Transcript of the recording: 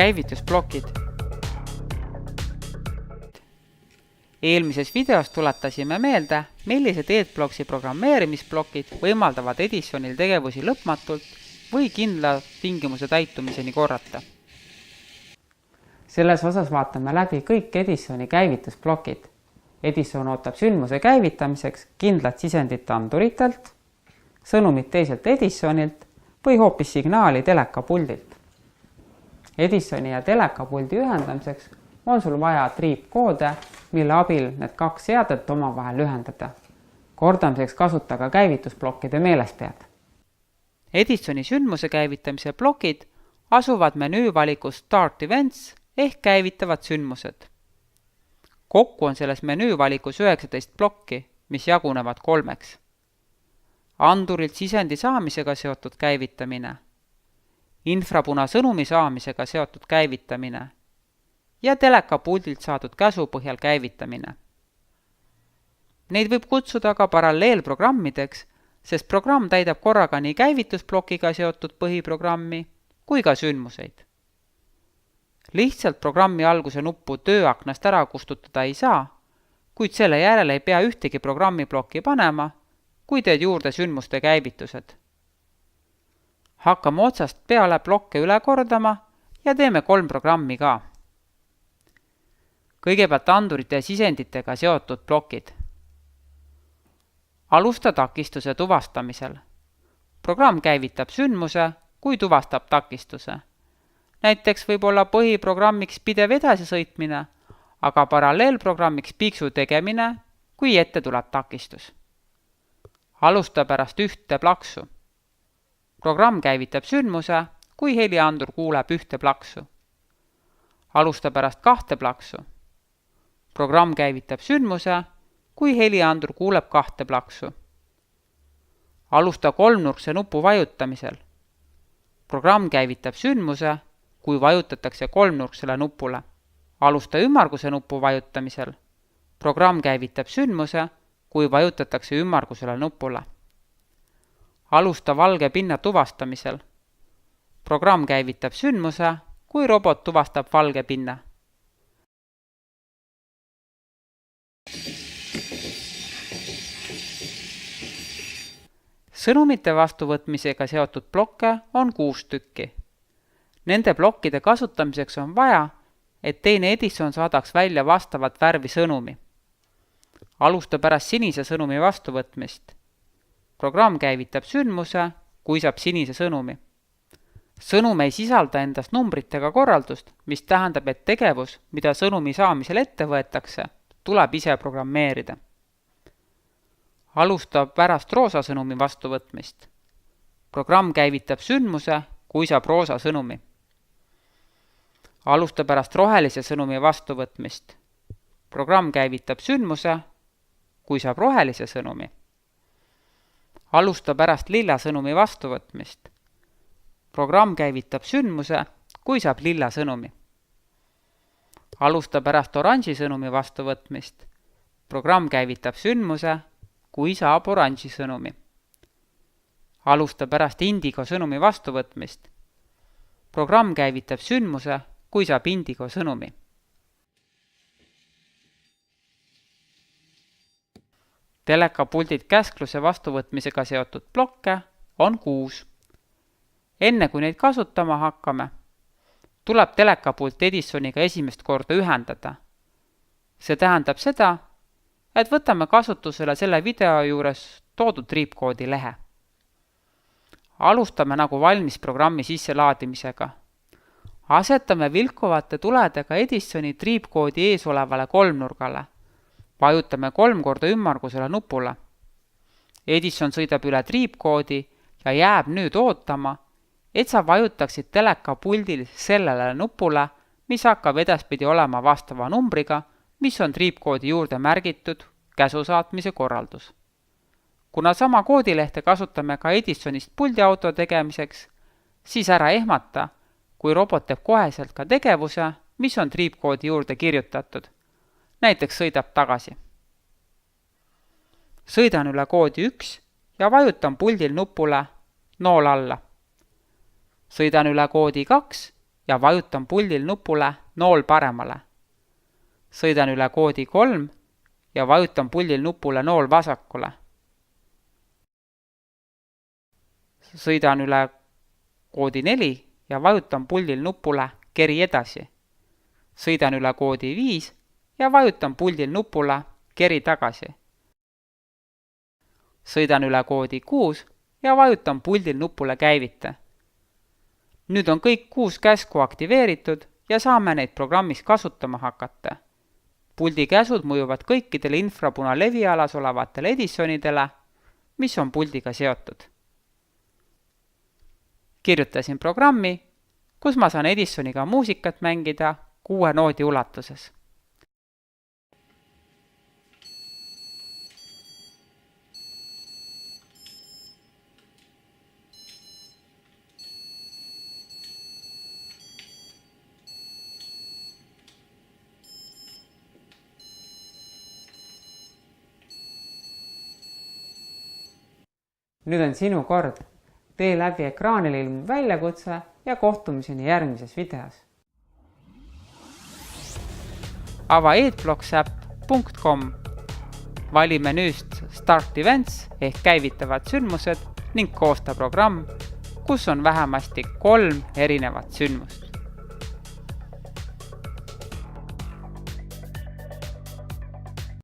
Käivitusplokid. Eelmises videos tuletasime meelde, millised Edbloxi programmeerimisplokid võimaldavad Edisonil tegevusi lõpmatult või kindla tingimuse täitumiseni korrata. Selles osas vaatame läbi kõik Edisoni käivitusplokid. Edison ootab sündmuse käivitamiseks kindlat sisendit anduritelt, sõnumit teiselt Edisonilt või hoopis signaali telekapuldilt. Edisoni ja telekapuldi ühendamiseks on sul vaja triipkoode, mille abil need kaks seadet omavahel ühendada. Kordamiseks kasuta ka käivitusplokkide meelespead. Edisoni sündmuse käivitamise plokid asuvad menüüvalikus Start Events ehk käivitavad sündmused. Kokku on selles menüüvalikus 19 plokki, mis jagunevad 3. Andurilt sisendi saamisega seotud käivitamine, infrapuna sõnumi saamisega seotud käivitamine ja telekapuldilt saadud käsu põhjal käivitamine. Neid võib kutsuda ka paralleelprogrammideks, sest programm täidab korraga nii käivitusplokiga seotud põhiprogrammi kui ka sündmuseid. Lihtsalt programmi alguse nuppu tööaknast ära kustutada ei saa, kuid selle järele ei pea ühtegi programmiplokki panema, kui teed juurde sündmuste käivitused. Hakkame otsast peale plokke üle kordama ja teeme 3 programmi ka. Kõigepealt andurite ja sisenditega seotud plokid. Alusta takistuse tuvastamisel. Programm käivitab sündmuse, kui tuvastab takistuse. Näiteks võib olla põhiprogrammiks pidev edasisõitmine, aga paralleelprogrammiks piiksu tegemine, kui ette tuleb takistus. Alusta pärast 1 plaksu. Programm käivitab sündmuse, kui heliandur kuuleb 1 plaksu. Alusta pärast 2 plaksu. Programm käivitab sündmuse, kui heliandur kuuleb 2 plaksu. Alusta kolmnurkse nupu vajutamisel. Programm käivitab sündmuse, kui vajutatakse kolmnurksele nupule. Alusta ümmarguse nupu vajutamisel. Programm käivitab sündmuse, kui vajutatakse ümmargusele nupule. Alusta valge pinna tuvastamisel. Programm käivitab sündmuse, kui robot tuvastab valge pinna. Sõnumite vastuvõtmisega seotud blokke on 6 tükki. Nende blokkide kasutamiseks on vaja, et teine Edison saadaks välja vastavat värvi sõnumi. Alusta pärast sinise sõnumi vastuvõtmist. Programm käivitab sündmuse, kui saab sinise sõnumi. Sõnum ei sisalda endas numbritega korraldust, mis tähendab, et tegevus, mida sõnumi saamisel ette võetakse, tuleb ise programmeerida. Alusta pärast roosa sõnumi vastuvõtmist. Programm käivitab sündmuse, kui saab roosa sõnumi. Alusta pärast rohelise sõnumi vastuvõtmist. Programm käivitab sündmuse, kui saab rohelise sõnumi. Alusta pärast lilla sõnumi vastuvõtmist. Programm käivitab sündmuse, kui saab lilla sõnumi. Alusta pärast oranži sõnumi vastuvõtmist. Programm käivitab sündmuse, kui saab oranži sõnumi. Alusta pärast indigo sõnumi vastuvõtmist. Programm käivitab sündmuse, kui saab indigo sõnumi. Telekapuldid käskluse vastuvõtmisega seotud blokke on 6. Enne kui neid kasutama hakkame, tuleb telekapult Edisoniga esimest korda ühendada. See tähendab seda, et võtame kasutusele selle video juures toodud triipkoodi lehe. Alustame nagu valmis programmi sisselaadimisega. Asetame vilkuvate tuledega Edisoni triipkoodi ees olevale kolmnurgale. Vajutame 3 korda ümmargusele nupule. Edison sõidab üle triipkoodi ja jääb nüüd ootama, et sa vajutaksid telekapuldil sellele nupule, mis hakkab edaspidi olema vastava numbriga, mis on triipkoodi juurde märgitud käsu saatmise korraldus. Kuna sama koodilehte kasutame ka Edisonist puldiauto tegemiseks, siis ära ehmata, kui robot teeb koheselt ka tegevuse, mis on triipkoodi juurde kirjutatud. Näiteks sõidab tagasi. Sõidan üle koodi 1 ja vajutan puldil nupule nool alla. Sõidan üle koodi 2 ja vajutan puldil nupule nool paremale. Sõidan üle koodi 3 ja vajutan puldil nupule nool vasakule. Sõidan üle koodi 4 ja vajutan puldil nupule keri edasi. Sõidan üle koodi 5 ja vajutan puldil nupule keri tagasi. Sõidan üle koodi 6 ja vajutan puldil nupule käivita. Nüüd on kõik 6 käsku aktiveeritud ja saame neid programmis kasutama hakata. Puldi käsud mõjuvad kõikidele infrapuna levialas olevatele Edisonidele, mis on puldiga seotud. Kirjutasin programmi, kus ma saan Edisoniga muusikat mängida 6 noodi ulatuses. Nüüd on sinu kord. Tee läbi ekraanil ilmuv väljakutse ja kohtumiseni järgmises videos. Ava adblocksapp.com. Vali menüüst Start Events ehk käivitavad sündmused ning koosta programm, kus on vähemasti 3 erinevat sündmust.